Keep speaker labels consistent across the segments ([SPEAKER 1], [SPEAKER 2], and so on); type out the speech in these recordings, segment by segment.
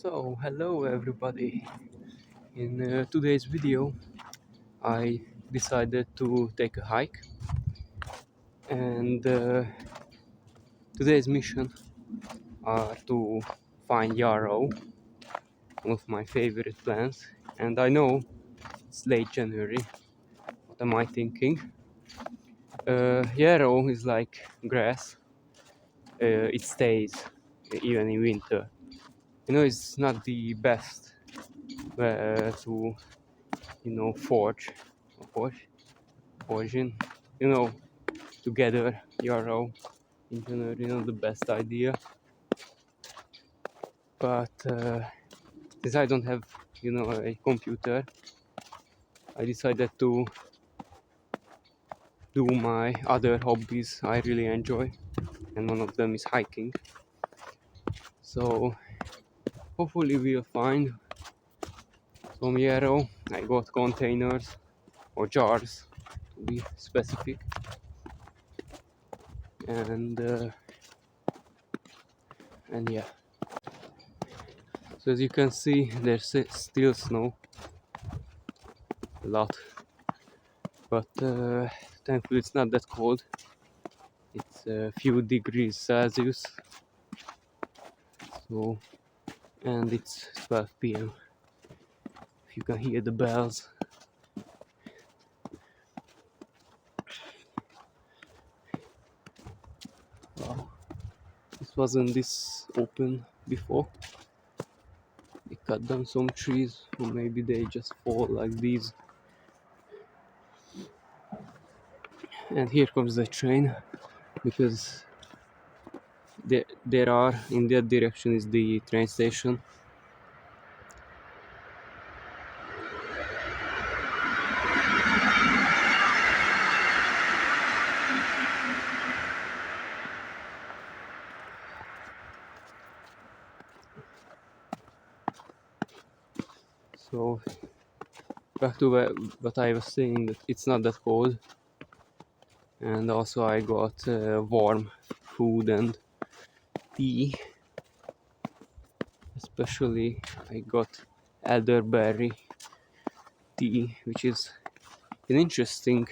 [SPEAKER 1] So, hello everybody. In today's video, I decided to take a hike, and today's mission are to find yarrow, one of my favorite plants. And I know it's late January. What am I thinking? Yarrow is like grass. It stays even in winter. It's not the best to forge, forge, forging. You know, together yarrow in general, the best idea. But since I don't have a computer, I decided to do my other hobbies I really enjoy, and one of them is hiking. So hopefully we'll find some yarrow. I got containers or jars to be specific, and yeah. So as you can see, there's still snow, a lot, but thankfully it's not that cold. It's a few degrees Celsius. So, and it's 12 p.m. If you can hear the bells. Wow. This wasn't this open before. They cut down some trees, or maybe they just fall like these. And here comes the train, because there are, in that direction is the train station. So back to what I was saying, that it's not that cold, and also I got warm food and tea. Especially I got elderberry tea, which is an interesting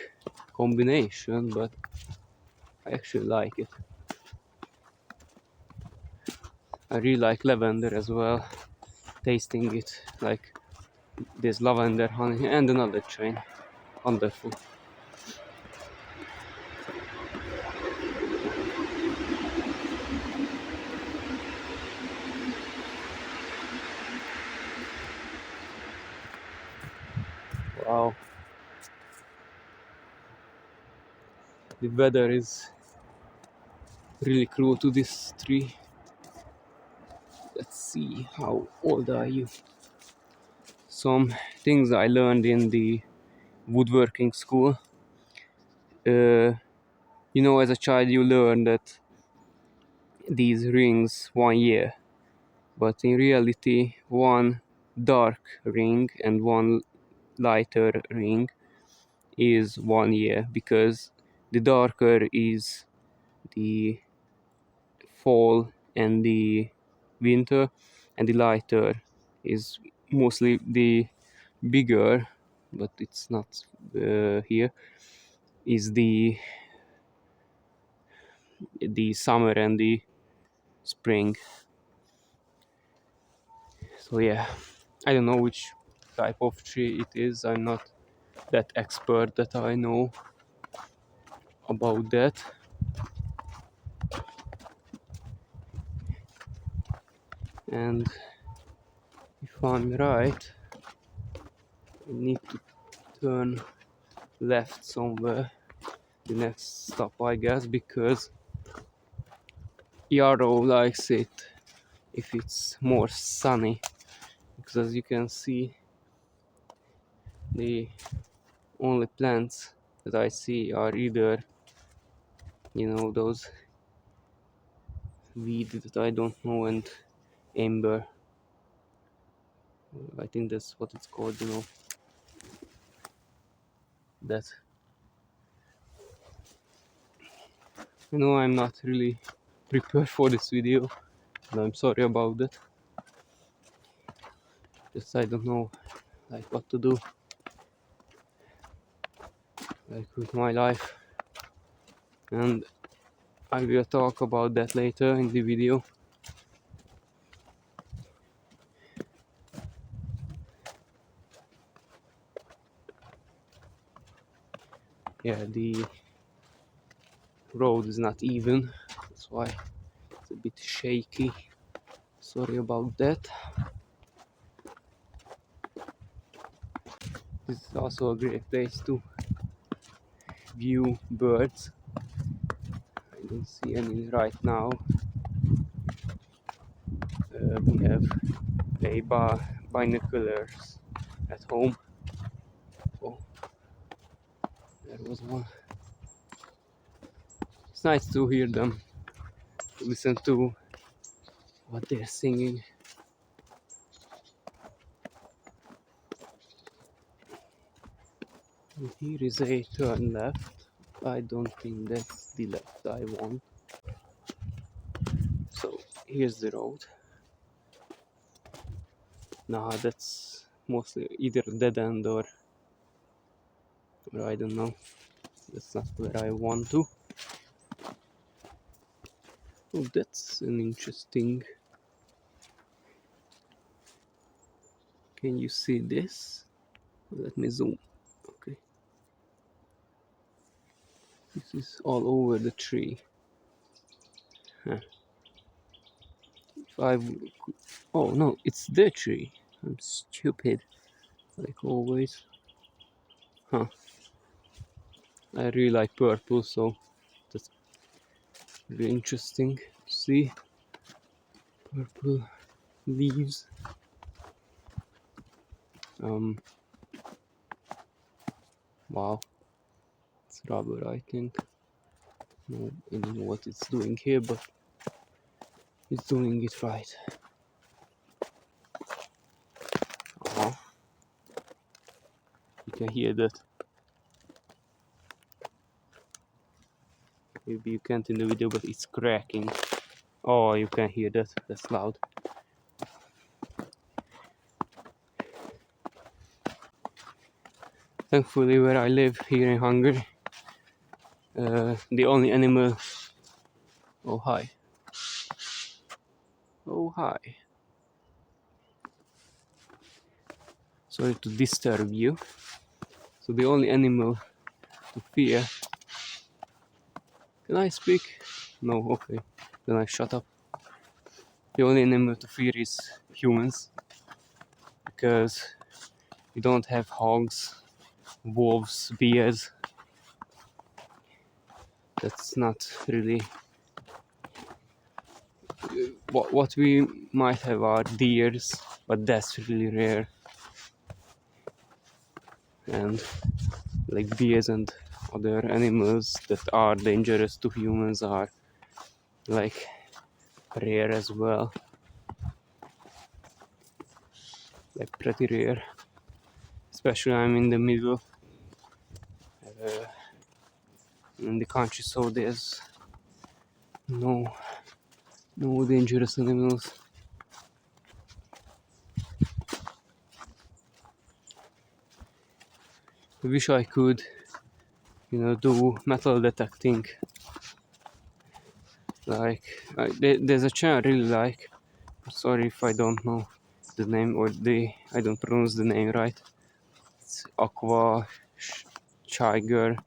[SPEAKER 1] combination, but I actually like it. I really like lavender as well, tasting it like this lavender honey. And another train, wonderful. Wow, the weather is really cruel to this tree. Let's see, how old are you? Some things I learned in the woodworking school. As a child you learn that these rings 1 year, but in reality one dark ring and one lighter ring is 1 year, because the darker is the fall and the winter, and the lighter is mostly the bigger, but it's not here, is the summer and the spring. So yeah, I don't know which type of tree it is. I'm not that expert that I know about that. And if I'm right, I need to turn left somewhere, the next stop I guess, because yarrow likes it if it's more sunny, because as you can see, the only plants that I see are either those weeds that I don't know, and amber. I think that's what it's called, that. I'm not really prepared for this video, and I'm sorry about that. Just I don't know like what to do like with my life, and I will talk about that later in the video. Yeah, the road is not even, that's why it's a bit shaky. Sorry about that. This is also a great place to view birds. I don't see any right now. We have a binoculars at home. Oh, there was one. It's nice to hear them, to listen to what they're singing. And here is a turn left. I don't think that's the left I want. So here's the road. Nah, that's mostly either dead end or I don't know. That's not where I want to. Oh, that's an interesting. Can you see this? Let me zoom. Okay. This is all over the tree. Huh. If I. Oh no, it's the tree. I'm stupid. Like always. Huh. I really like purple, so that's really interesting. See? Purple leaves. Wow. It's rubber, I think. No, I don't know what it's doing here, but it's doing it right. Oh, you can hear that. Maybe you can't in the video, but it's cracking. Oh, you can hear that. That's loud. Thankfully, where I live here in Hungary, the only animal. Oh hi. Oh hi. Sorry to disturb you. So the only animal to fear. Can I speak? No. Okay. Then I shut up. The only animal to fear is humans, because we don't have hogs, wolves, bears. That's not really what we might have are deers, but that's really rare. And like bears and other animals that are dangerous to humans are like rare as well, like pretty rare. Especially I'm in the middle in the country, so there's no dangerous animals. I wish I could, do metal detecting. Like, there's a channel I really like. Sorry if I don't know the name or I don't pronounce the name right. It's Aqua Tiger.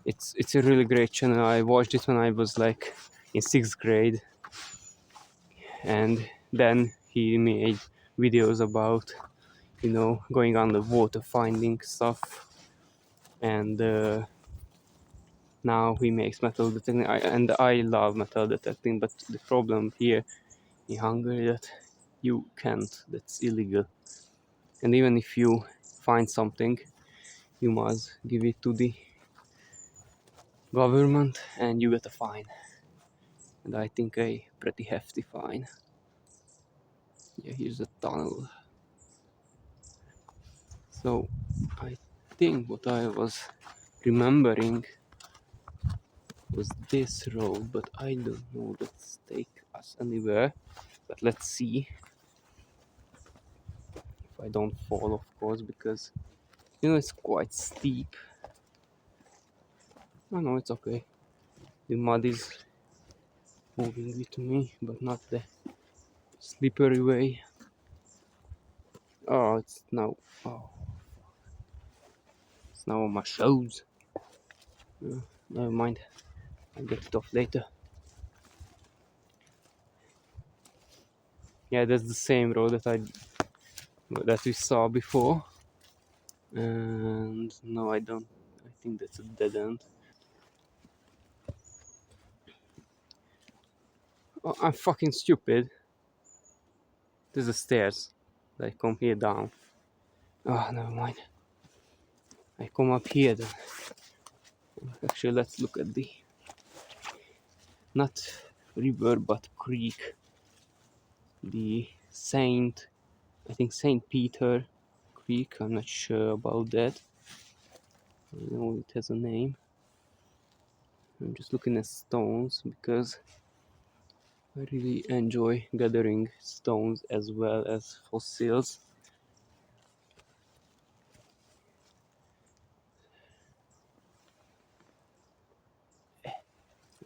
[SPEAKER 1] It's a really great channel. I watched it when I was like in 6th grade, and then he made videos about going on the water finding stuff, and now he makes metal detecting. And I love metal detecting, but the problem here in Hungary that you can't. That's illegal. And even if you find something, you must give it to the government and you get a fine. And I think a pretty hefty fine. Yeah, here's the tunnel. So I think what I was remembering was this road, but I don't know that's take us anywhere. But let's see. I don't fall, of course, because it's quite steep. Oh no, it's okay. The mud is moving with me, but not the slippery way. Oh, it's now. Oh, it's now on my shoes. Never mind. I'll get it off later. Yeah, that's the same road that we saw before. And no, I don't. I think that's a dead end. Oh, I'm fucking stupid. There's the stairs. I come here down. Oh, never mind. I come up here then. Actually, let's look at the not river but creek. The I think Saint Peter Creek. I'm not sure about that. I know it has a name. I'm just looking at stones because I really enjoy gathering stones as well as fossils.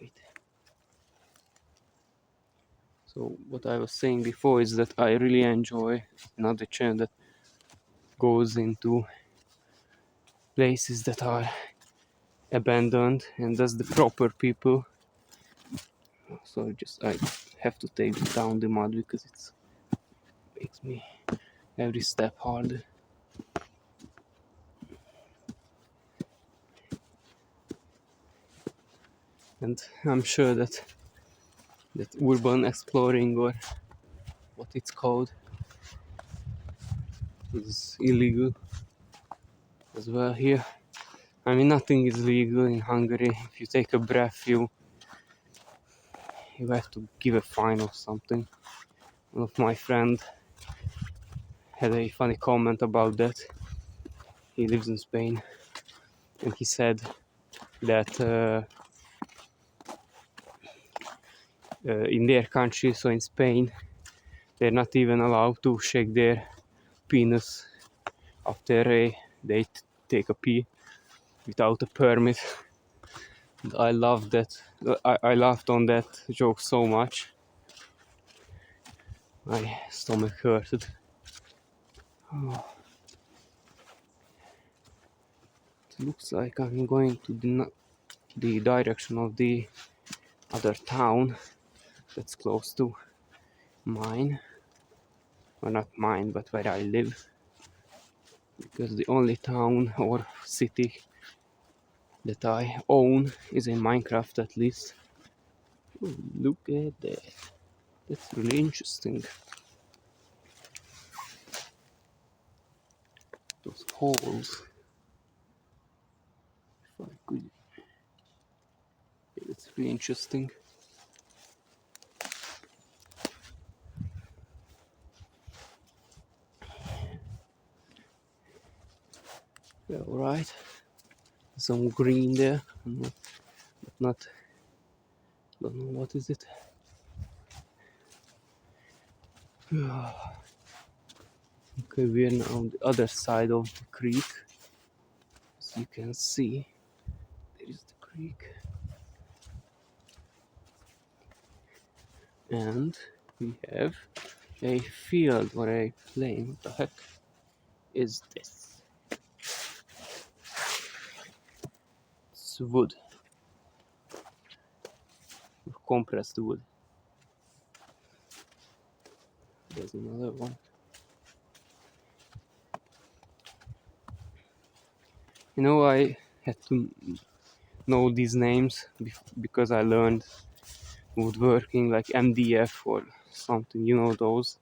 [SPEAKER 1] Wait. So what I was saying before is that I really enjoy another channel that goes into places that are abandoned and that's the proper people. So I have to take down the mud because it makes me every step harder. And I'm sure that urban exploring, or what it's called, is illegal as well here. I mean, nothing is legal in Hungary. If you take a breath, you have to give a fine or something. One of my friends had a funny comment about that. He lives in Spain, and he said that in their country, so in Spain, they're not even allowed to shake their penis after they take a pee without a permit. And I loved that. I laughed on that joke so much. My stomach hurted. Oh. It looks like I'm going to the direction of the other town that's close to mine. Well, not mine, but where I live. Because the only town or city that I own is in Minecraft, at least. Ooh, look at that. That's really interesting. Those holes. If I could. Yeah, that's really interesting. Yeah, alright. Some green there. Not. Don't know what is it. Okay, we are now on the other side of the creek. As you can see, there is the creek. And we have a field or a plain. What the heck is this? It's wood. Compressed wood. There's another one. I had to know these names because I learned woodworking like MDF or something, those.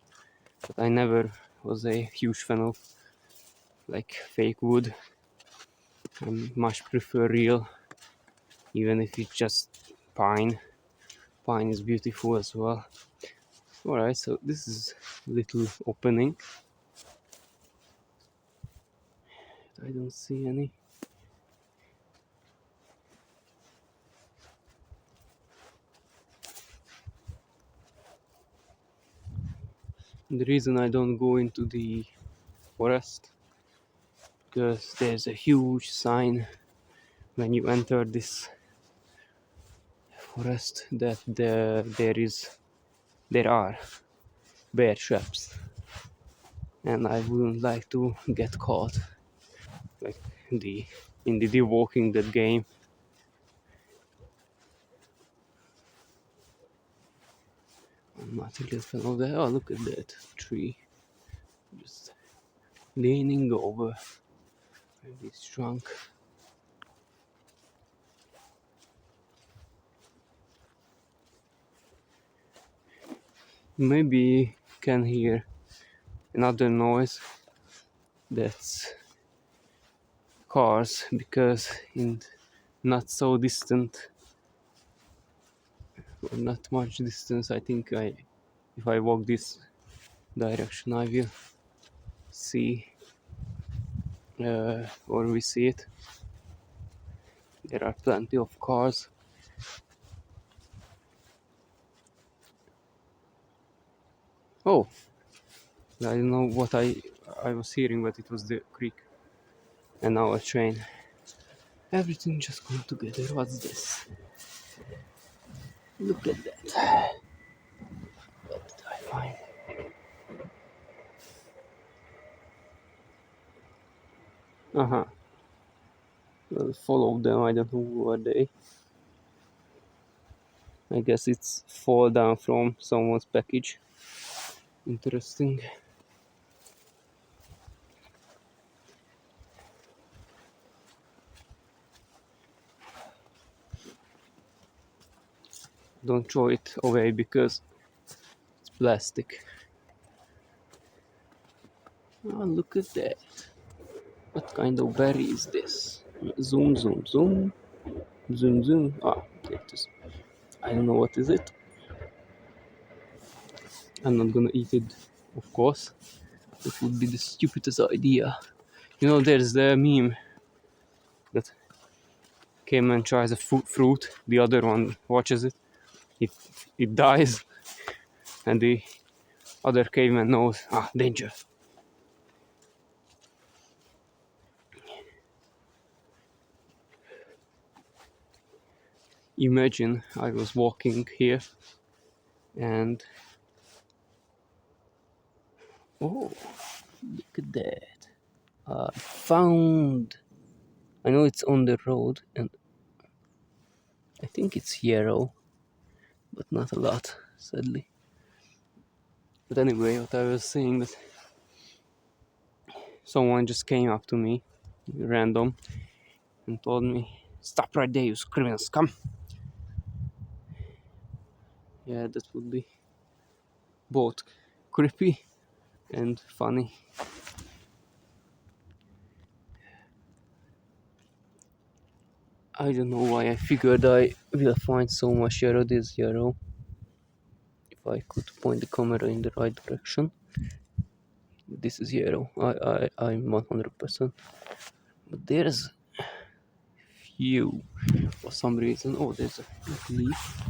[SPEAKER 1] But I never was a huge fan of like fake wood. I much prefer real, even if it's just pine. Pine is beautiful as well. Alright, so this is a little opening. I don't see any. The reason I don't go into the forest, because there's a huge sign when you enter this forest that there are bear traps, and I wouldn't like to get caught like the in the Walking Dead game. I'm not a little fan of that. Oh, look at that tree, just leaning over this trunk. Maybe you can hear another noise, that's cars, because in not so distant or not much distance, I think if I walk this direction I will see, or we see it. There are plenty of cars. Oh, I don't know what I was hearing, but it was the creek and now a train. Everything just come together. What's this? Look at that. What did I find? Uh-huh. Well, follow them. I don't know who are they. I guess it's fall down from someone's package. Interesting. Don't throw it away because it's plastic. Oh, look at that. What kind of berry is this? Zoom, zoom, zoom. Zoom, zoom. Ah, there it is. I don't know what is it. I'm not gonna eat it, of course. It would be the stupidest idea. You know, there's the meme that came and tries a fruit, the other one watches it, it dies, and the other caveman knows, danger. Imagine I was walking here and oh, look at that. I found, I know it's on the road and I think it's yarrow, but not a lot, sadly. But anyway, what I was saying, that someone just came up to me, random, and told me, "Stop right there, you criminals, come." Yeah, that would be both creepy and funny. I don't know why I figured I will find so much yarrow. This yarrow, if I could point the camera in the right direction. This is yarrow. I'm 100%. But there's few for some reason. Oh, there's a big leaf.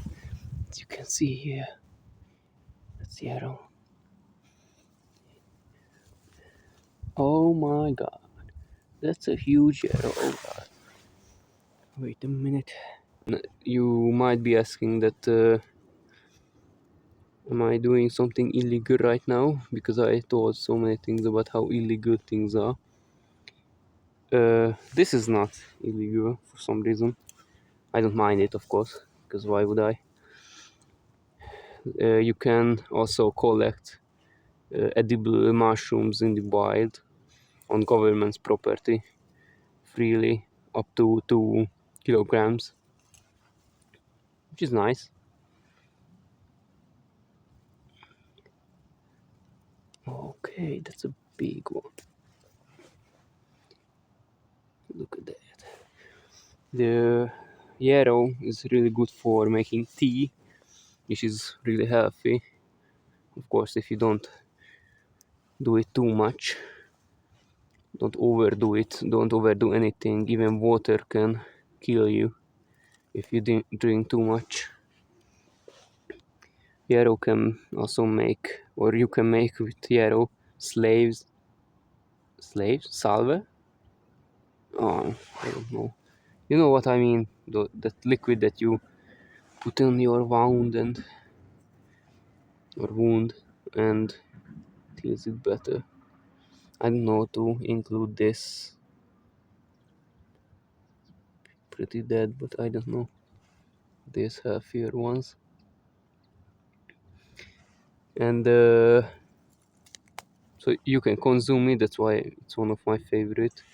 [SPEAKER 1] As you can see here, that's yarrow. Oh my god, that's a huge yarrow. Oh god. Wait a minute. You might be asking that. Am I doing something illegal right now? Because I told so many things about how illegal things are. This is not illegal for some reason. I don't mind it, of course, because why would I? You can also collect edible mushrooms in the wild on government's property freely, up to 2 kilograms, which is nice. Okay, that's a big one. Look at that. The yarrow is really good for making tea, which is really healthy. Of course, if you don't do it too much, don't overdo it, don't overdo anything. Even water can kill you if you drink too much. Yarrow can also make, or you can make with yarrow slaves. Slaves? Salve? Oh, I don't know. You know what I mean? That liquid that you put on your wound and feels it better. I don't know to include this. Pretty dead, but I don't know. These healthier ones. And so you can consume it, that's why it's one of my favorite.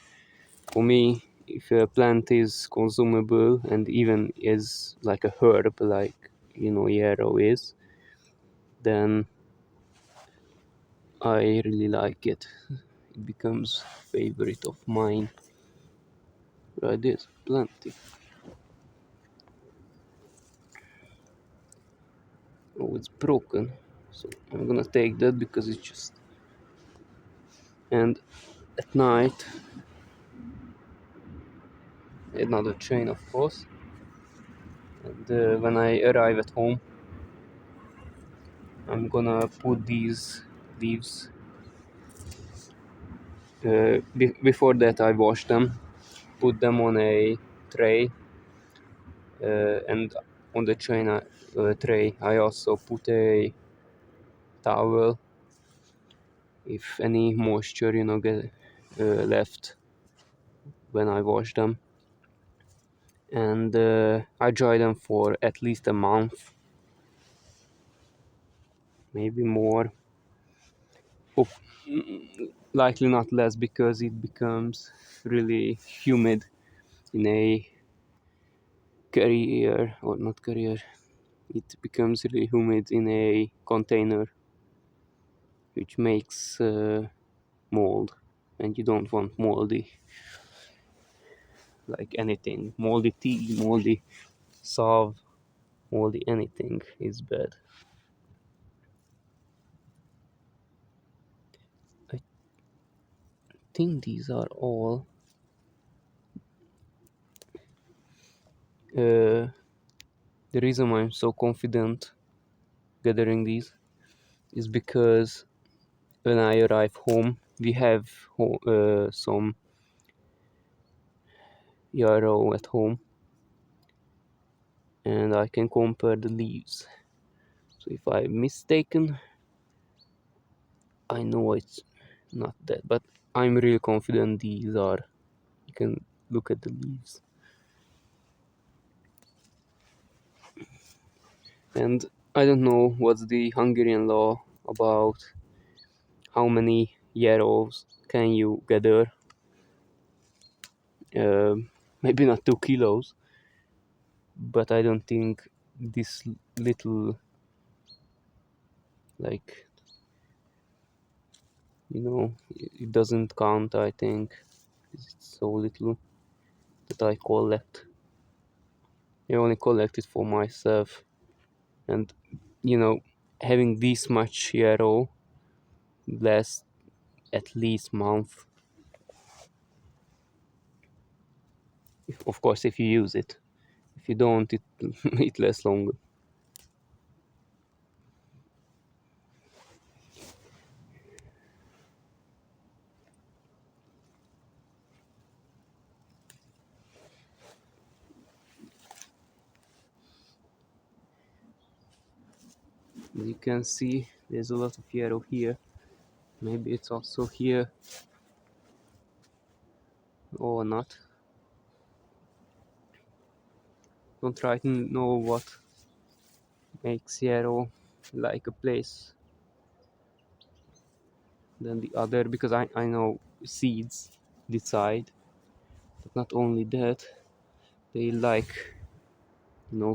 [SPEAKER 1] For me, if a plant is consumable and even is like a herb, like yarrow is, then I really like it. It becomes favorite of mine. Right, there's plenty. Oh, it's broken, so I'm gonna take that because it's just. And at night, another chain, of course. And when I arrive at home, I'm gonna put these leaves. Before that, I wash them, put them on a tray, and on the tray, I also put a towel if any moisture, get left when I wash them, and I dry them for at least a month, maybe more. Hope, likely not less because it becomes really humid in a carrier or not carrier. It becomes really humid in a container, which makes mold, and you don't want moldy, like anything, moldy tea, moldy salve, moldy anything is bad. I think these are all. The reason I'm so confident gathering these is because when I arrive home, we have some yarrow at home, and I can compare the leaves. So if I'm mistaken, I know it's not that, but I'm really confident these are. You can look at the leaves. And I don't know what's the Hungarian law about how many yarrows can you gather. Maybe not 2 kilos, but I don't think this little, like, it doesn't count, I think. It's so little that I collect. I only collect it for myself. And, having this much yarrow lasts at least month. Of course, if you use it. If you don't, it lasts longer. As you can see, there's a lot of yarrow here. Maybe it's also here or not. Don't try to know what makes yarrow like a place than the other, because I know seeds decide. But not only that, they like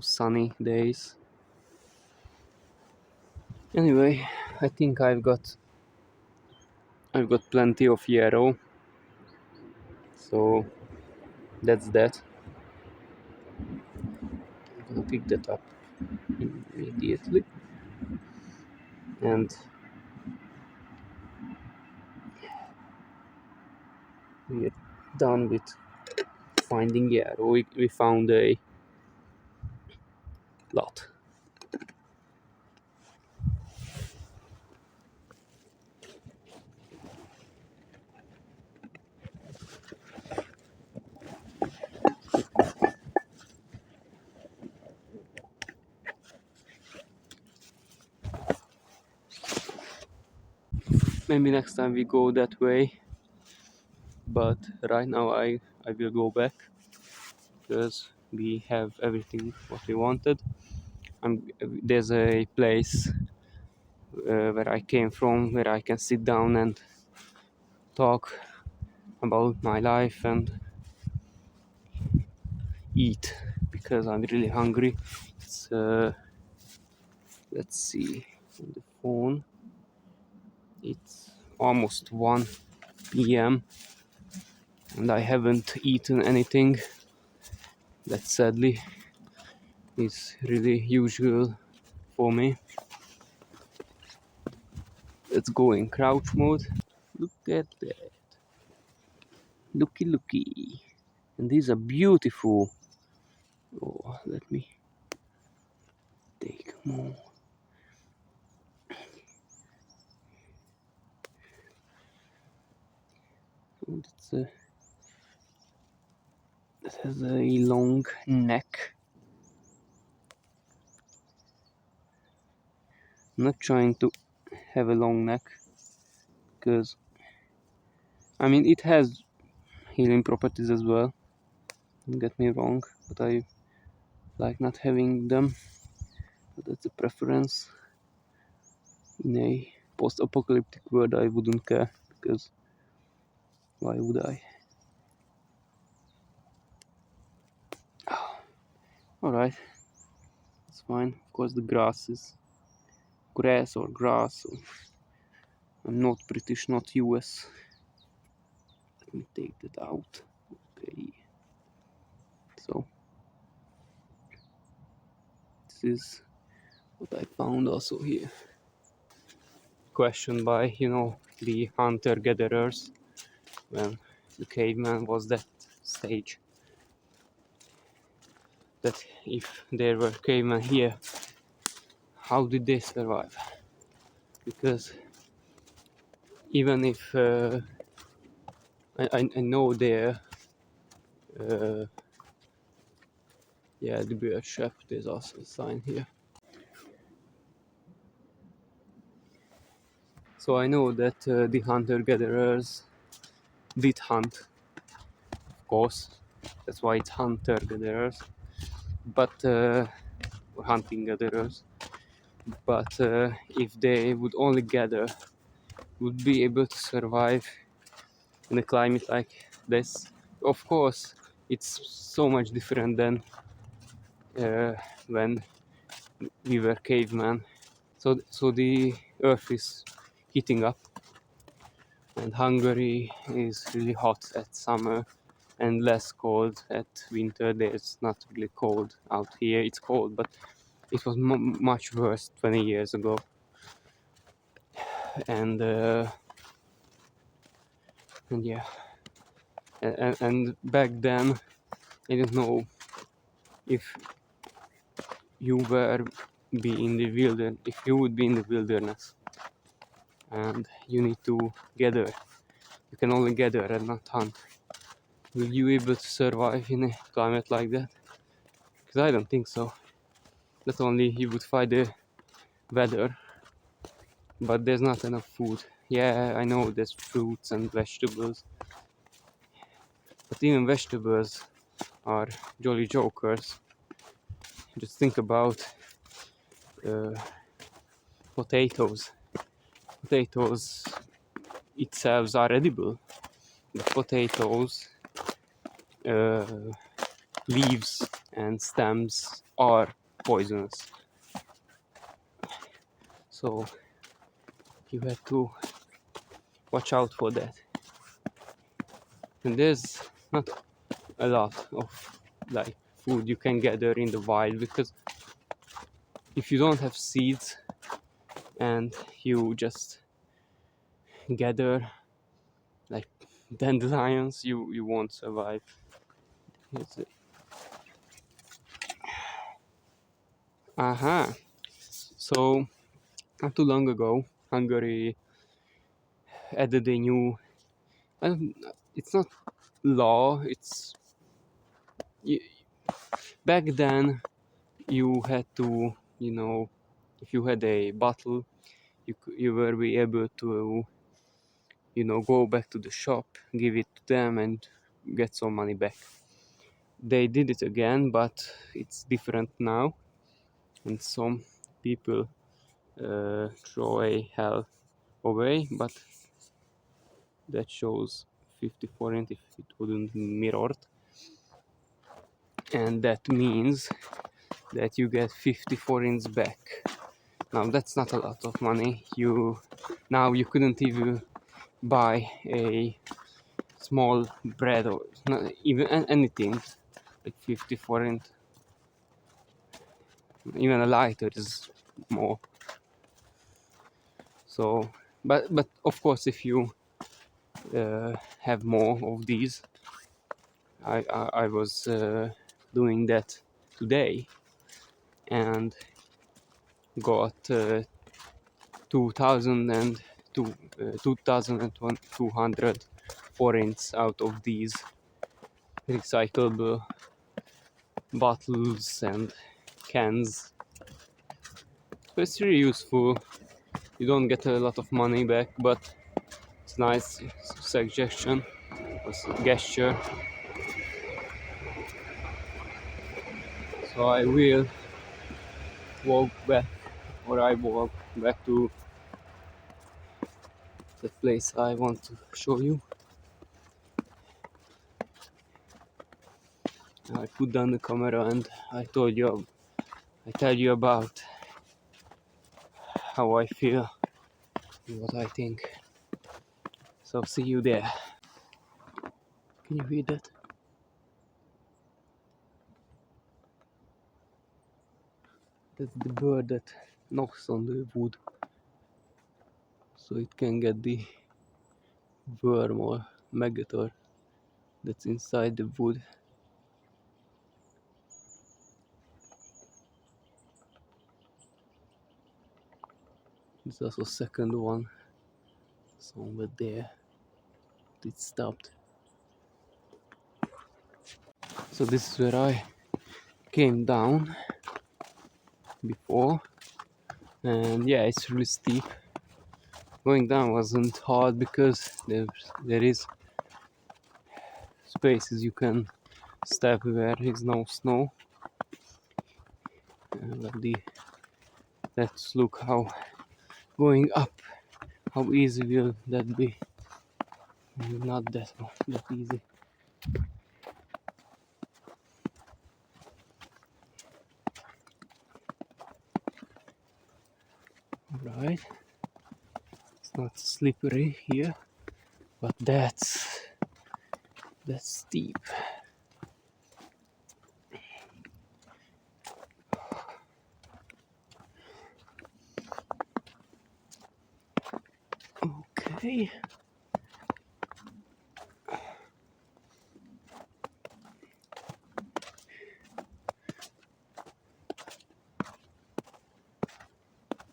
[SPEAKER 1] sunny days. Anyway, I think I've got plenty of yarrow, so that's that. I'm gonna pick that up immediately, and we're done with finding yarrow. We found a lot. Maybe next time we go that way, but right now I will go back because we have everything what we wanted. There's a place where I came from where I can sit down and talk about my life and eat because I'm really hungry. It's let's see on the phone. It's almost 1 p.m. and I haven't eaten anything. That sadly is really usual for me. Let's go in crouch mode. Look at that. Looky looky. And these are beautiful. Oh, let me take more. Oh, that has a long neck. I'm not trying to have a long neck because I mean it has healing properties as well. Don't get me wrong, but I like not having them. But that's a preference. In a post-apocalyptic world, I wouldn't care because why would I? Alright, it's fine. Of course, the grass is grass or grass. So I'm not British, not US. Let me take that out. Okay, so this is what I found also here. Questioned by, the hunter-gatherers when the caveman was that stage. That if there were cavemen here, how did they survive? Because even if I know there, yeah, the beard chef, there's also a sign here. So I know that the hunter-gatherers did hunt, of course. That's why it's hunter-gatherers, but hunting gatherers. But if they would only gather, would be able to survive in a climate like this. Of course, it's so much different than when we were cavemen. So the earth is heating up, and Hungary is really hot at summer and less cold at winter. There's not really cold out here. It's cold, but it was much worse 20 years ago. And yeah, and back then, I don't know if you were be in the wilderness, if you would be in the wilderness, and you need to gather. You can only gather and not hunt. Will you be able to survive in a climate like that? Because I don't think so. Not only you would fight the weather, but there's not enough food. Yeah, I know there's fruits and vegetables, but even vegetables are jolly jokers. Just think about uh, potatoes. Potatoes itself are edible, but potatoes, uh, leaves and stems are poisonous. So you have to watch out for that. And there's not a lot of like food you can gather in the wild because if you don't have seeds and you just gather like dandelions, you won't survive. Aha. So not too long ago, Hungary added a new. It's not law. It's back then you had to, if you had a bottle, you were be able to go back to the shop, give it to them, and get some money back. They did it again, but it's different now, and some people throw away, but that shows 50 forint if it wouldn't mirrored, and that means that you get 50 forints back. Now that's not a lot of money. You couldn't even buy a small bread or not even anything like 50 forint. Even a lighter is more. So, but of course, if you have more of these, I was doing that today and got 2,200 forints out of these recyclable bottles and cans. So it's really useful. You don't get a lot of money back, but it's a nice suggestion, gesture. So I will walk back, or I walk back to the place I want to show you. I put down the camera and I tell you about how I feel and what I think. So see you there. Can you hear that? That's the bird that knocks on the wood so it can get the worm or maggot or that's inside the wood. There's also a second one somewhere there. It stopped. So this is where I came down before, and yeah, it's really steep. Going down wasn't hard because there is spaces you can step where there is no snow. But let's look how going up, how easy will that be? Not that easy. Right, it's not slippery here, but that's steep. Okay.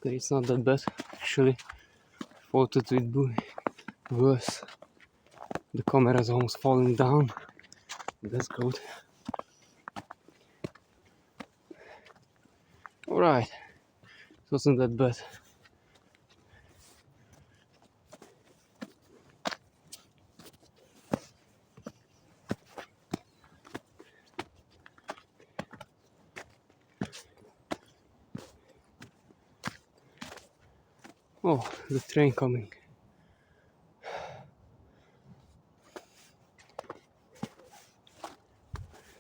[SPEAKER 1] Okay, it's not that bad actually. Thought it would be worse. The camera is almost falling down. That's good. Alright, it wasn't that bad. Oh, the train coming.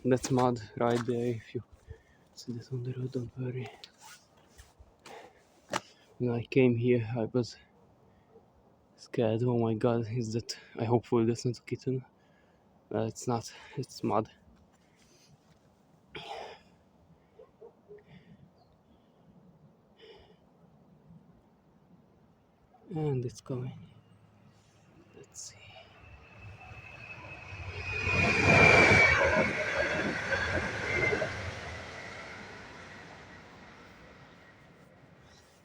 [SPEAKER 1] That's mud right there. If you see that on the road, don't worry. When I came here, I was scared. Oh my god, is that? I hopefully that's not a kitten. It's not. It's mud. And it's coming. Let's see.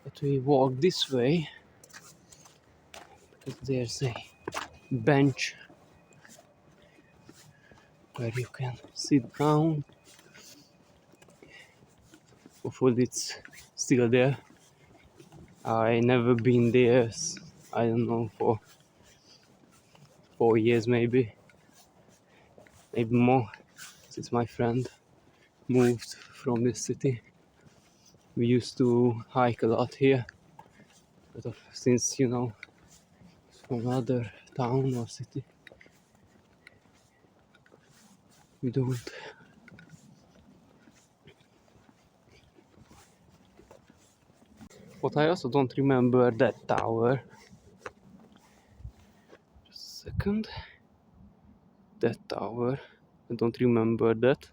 [SPEAKER 1] But we walk this way because there's a bench where you can sit down. Hopefully it's still there. I never been there. I don't know, for 4 years maybe more, since my friend moved from this city. We used to hike a lot here, but since from another town or city, we don't. But I also don't remember that tower. Just a second. That tower. I don't remember that.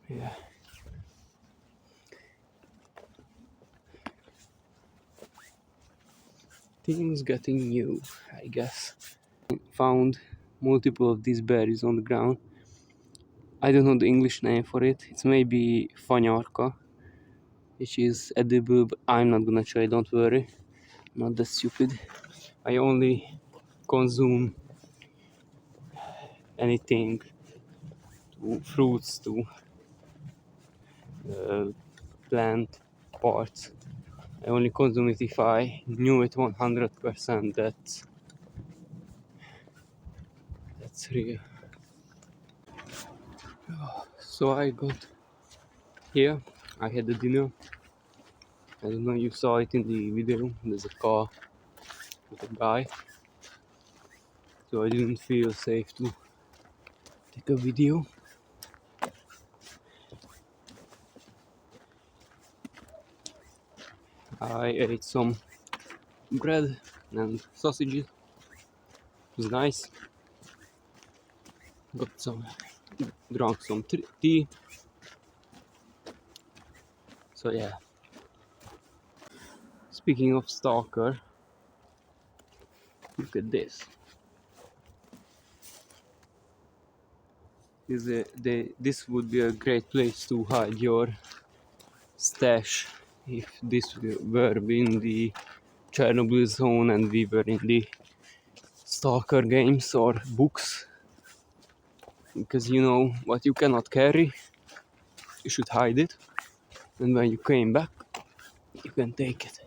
[SPEAKER 1] Yeah. Things getting new, I guess. Found multiple of these berries on the ground. I don't know the English name for it. It's maybe fanyarka, which is edible, but I'm not gonna try, don't worry. I'm not that stupid. I only consume anything, to fruits, to plant parts. I only consume it if I knew it 100% that that's real. So I got here, I had the dinner. I don't know, you saw it in the video. There's a car with a guy, so I didn't feel safe to take a video. I ate some bread and sausages. It was nice. Drank some tea. So yeah. Speaking of stalker, look at this. This would be a great place to hide your stash if this were in the Chernobyl zone and we were in the stalker games or books. Because you know what you cannot carry, you should hide it, and when you came back, you can take it.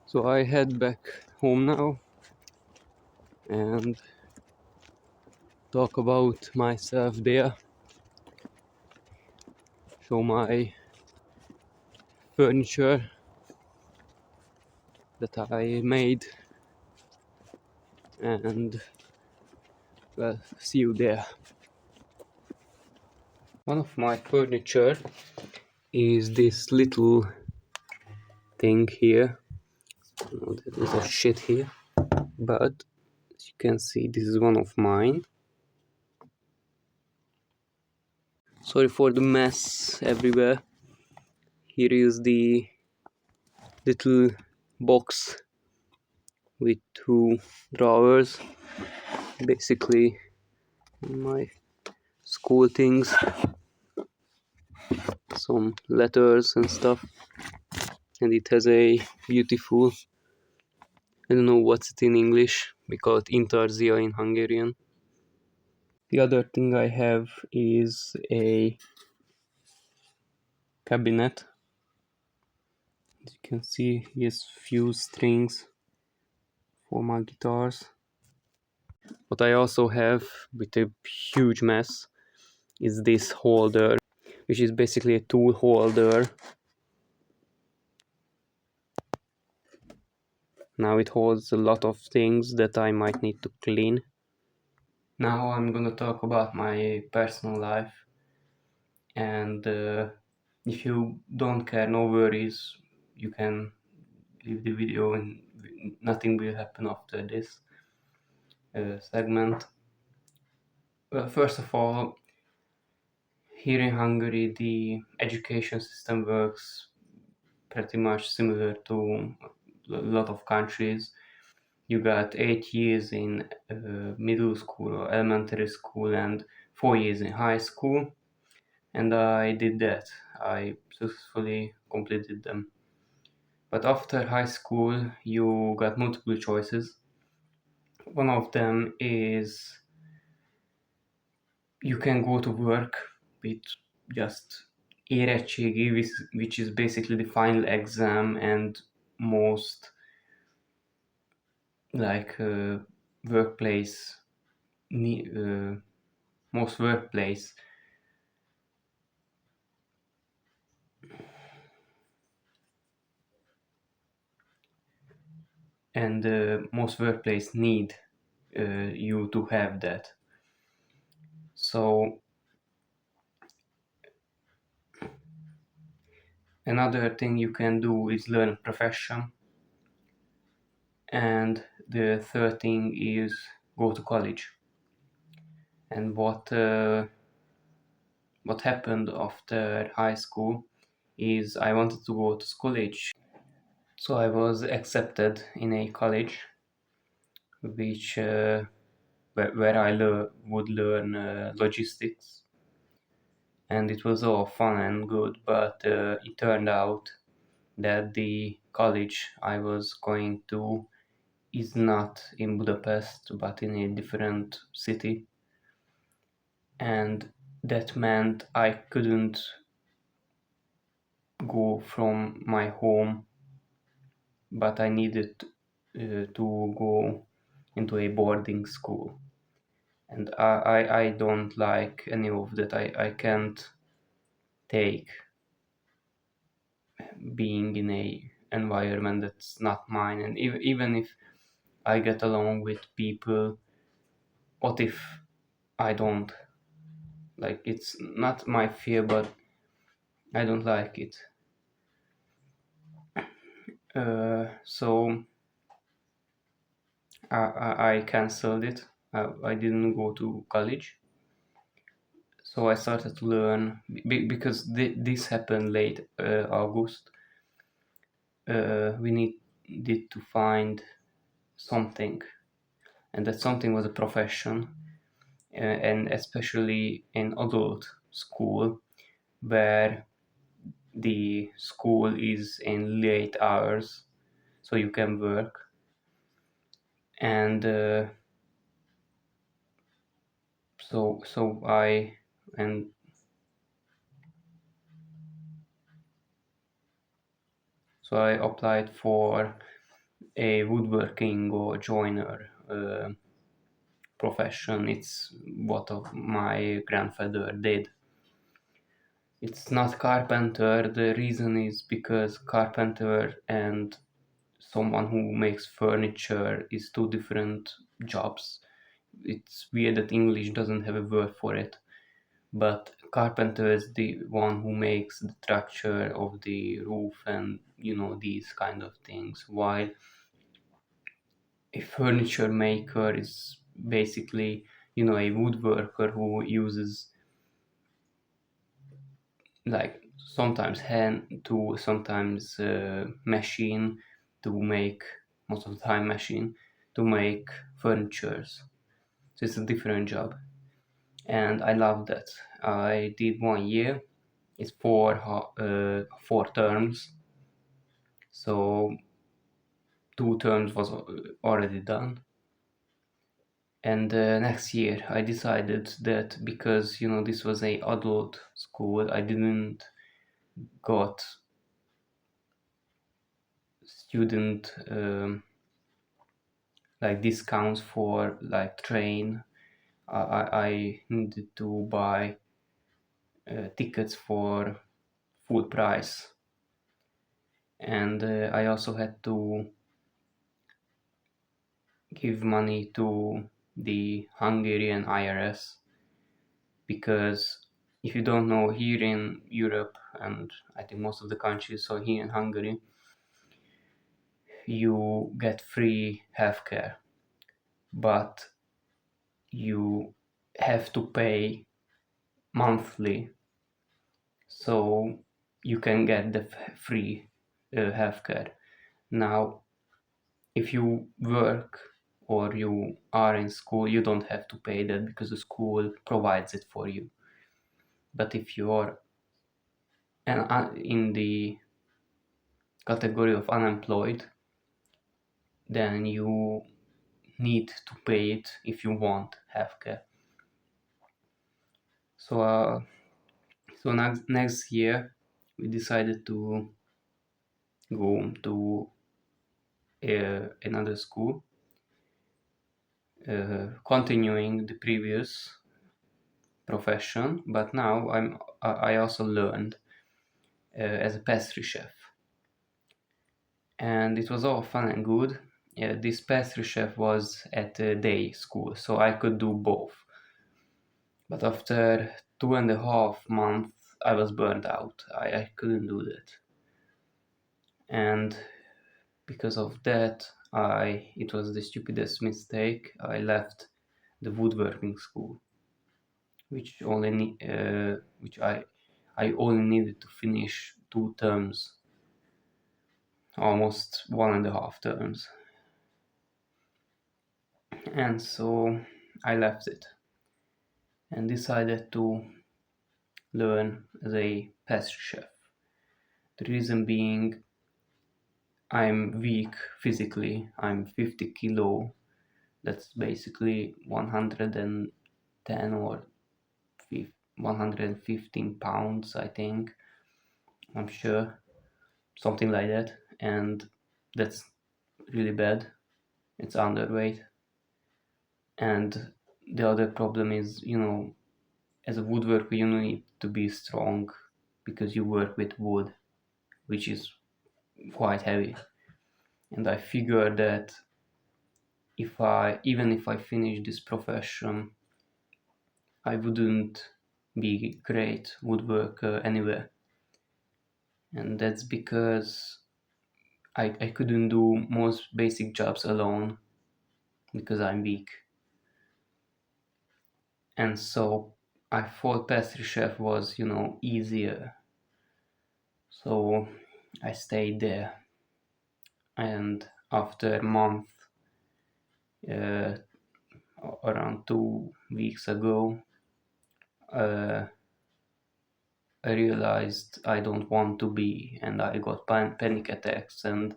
[SPEAKER 1] So I head back home now and talk about myself there, show my furniture that I made, and well, see you there. One of my furniture is this little thing here. Oh, there is a shit here, but as you can see, this is one of mine. Sorry for the mess everywhere. Here is the little box with two drawers, basically my school things, some letters and stuff, and it has a beautiful, I don't know what's it in English, we call it intarzia in Hungarian. The other thing I have is a cabinet. As you can see, here's few strings for my guitars. What I also have, with a huge mess, is this holder, which is basically a tool holder. Now it holds a lot of things that I might need to clean. Now I'm gonna talk about my personal life, and if you don't care, no worries, you can leave the video and nothing will happen after this segment. Well, first of all, here in Hungary the education system works pretty much similar to a lot of countries. You got 8 years in middle school or elementary school and 4 years in high school, and I did that. I successfully completed them. But after high school, you got multiple choices. One of them is you can go to work with just érettségi, which is basically the final exam, and most like workplace ne- uh, most workplace and most workplace need you to have that. So another thing you can do is learn profession, and the third thing is go to college. And what happened after high school is I wanted to go to college, so I was accepted in a college which where I would learn logistics, and it was all fun and good. But it turned out that the college I was going to is not in Budapest, but in a different city, and that meant I couldn't go from my home, but I needed to go into a boarding school. And I don't like any of that. I can't take being in a environment that's not mine. And even if I get along with people, what if I don't? Like, it's not my fear, but I don't like it. So I canceled it. I didn't go to college. So I started to learn because this happened late August. We needed to find something, and that something was a profession, and especially in adult school where the school is in late hours, so you can work. And so I and so I applied for a woodworking or joiner profession. It's what of my grandfather did. It's not carpenter. The reason is because carpenter and someone who makes furniture is two different jobs. It's weird that English doesn't have a word for it. But carpenter is the one who makes the structure of the roof and these kind of things. While a furniture maker is basically a woodworker who uses like sometimes hand to sometimes machine to make most of the time machine to make furnitures. So it's a different job, and I love that. I did 1 year. It's four terms, so 2 terms was already done. And next year I decided that because this was a adult school, I didn't got student like discounts for like train. I needed to buy tickets for full price, and I also had to give money to the Hungarian IRS, because if you don't know, here in Europe and I think most of the countries, so here in Hungary, you get free healthcare, but you have to pay monthly, so you can get the free healthcare. Now, if you work or you are in school, you don't have to pay that because the school provides it for you. But if you are in the category of unemployed, then you need to pay it if you want healthcare. So, next year we decided to go to another school, continuing the previous profession, but now I also learned as a pastry chef, and it was all fun and good. This pastry chef was at a day school, so I could do both. But after 2.5 months, I was burned out. I couldn't do that, and because of that, it was the stupidest mistake. I left the woodworking school, which I only needed to finish 2 terms, almost 1.5 terms, and so I left it and decided to learn as a pastry chef. The reason being, I'm weak physically. I'm 50 kilo. That's basically 110 or 115 pounds, I think. I'm sure. Something like that. And that's really bad. It's underweight. And the other problem is, as a woodworker, you need to be strong because you work with wood, which is quite heavy. And I figured that even if I finish this profession, I wouldn't be great woodworker anywhere. And that's because I couldn't do most basic jobs alone because I'm weak. And so I thought pastry chef was, easier. So I stayed there. And after a month, uh, around 2 weeks ago, uh, I realized I don't want to be, and I got panic attacks. And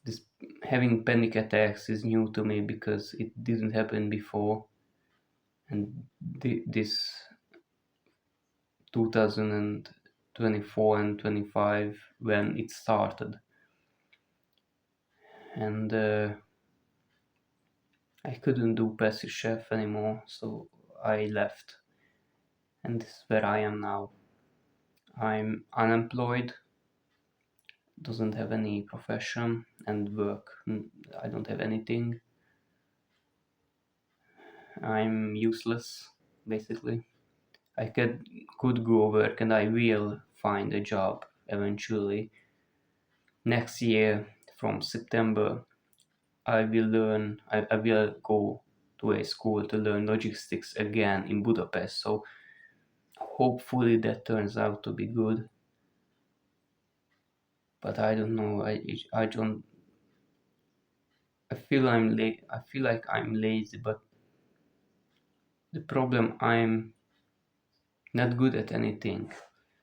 [SPEAKER 1] this having panic attacks is new to me because it didn't happen before. And this 2024 and 25 when it started, and I couldn't do pastry chef anymore, so I left, and this is where I am now. I'm unemployed, doesn't have any profession and work. I don't have anything. I'm useless, basically. I could go work and I will find a job eventually. Next year, from September, I will go to a school to learn logistics again in Budapest. So hopefully that turns out to be good. But I don't know. I don't. I feel like I'm lazy, but the problem, I'm not good at anything.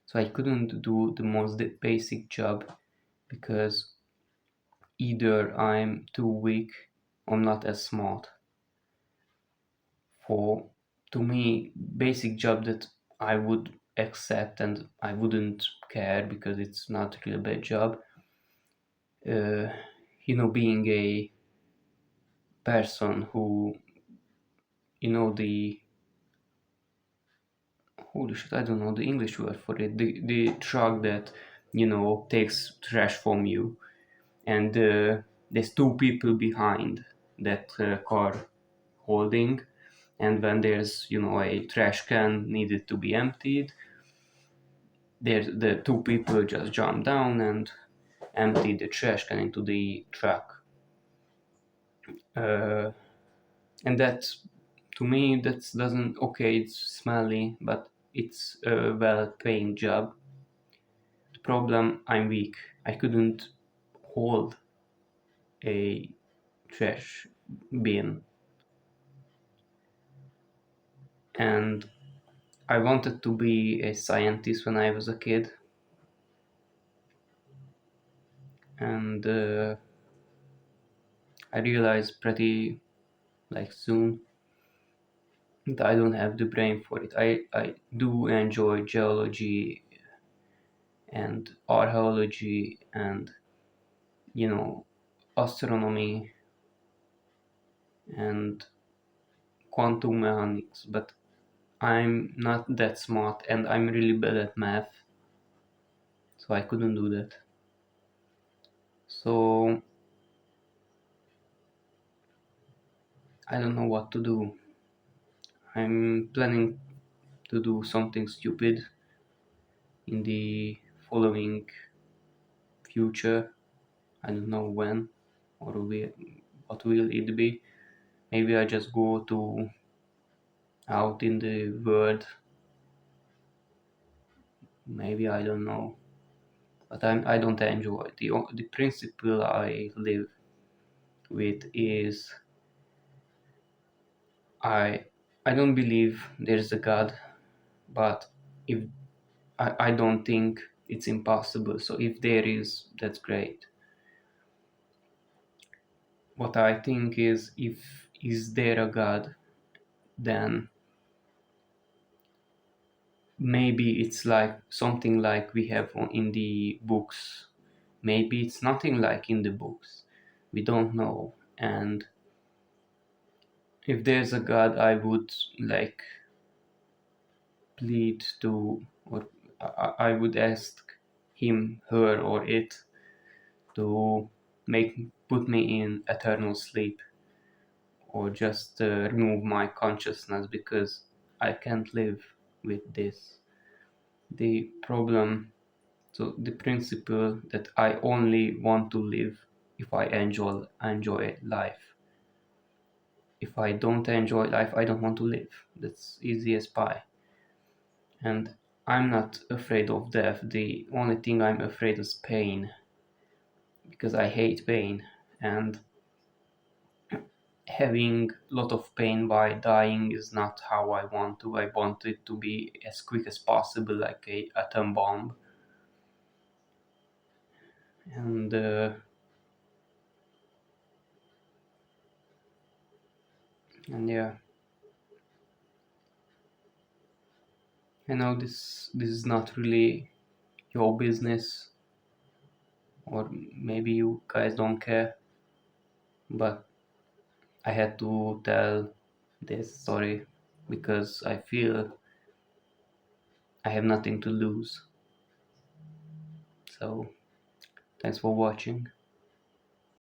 [SPEAKER 1] So I couldn't do the most basic job because either I'm too weak or not as smart for, to me, basic job that I would accept and I wouldn't care because it's not really a bad job. Uh, Being a person who, the holy shit, I don't know the English word for it. The truck that takes trash from you, and there's two people behind that car holding, and when there's a trash can needed to be emptied, there the two people just jump down and empty the trash can into the truck. uh, and that, to me, that doesn't, okay, it's smelly, but it's a well paying job. The problem, I'm weak. I couldn't hold a trash bin, and I wanted to be a scientist when I was a kid, and I realized pretty like soon that I don't have the brain for it. I do enjoy geology and archaeology and you know astronomy and quantum mechanics, but I'm not that smart and I'm really bad at math, so I couldn't do that. So I don't know what to do. I'm planning to do something stupid in the following future. I don't know when or what will it be. Maybe I just go to out in the world. Maybe I don't know, but I don't enjoy the principle I live with is I I don't believe there's a God, but if I don't think it's impossible. So if there is, that's great. What I think is if is there a God, then maybe it's like something like we have in the books. Maybe it's nothing like in the books. We don't know. And if there's a God, I would like plead to, or I would ask him, her, or it to make put me in eternal sleep or just remove my consciousness because I can't live with this. The problem, so the principle that I only want to live if I enjoy life. If I don't enjoy life, I don't want to live. That's easy as pie. And I'm not afraid of death. The only thing I'm afraid is pain because I hate pain. And having a lot of pain by dying is not how I want to. I want it to be as quick as possible, like a atom bomb. And yeah, I know this is not really your business, or maybe you guys don't care, but I had to tell this story because I feel I have nothing to lose. So thanks for watching.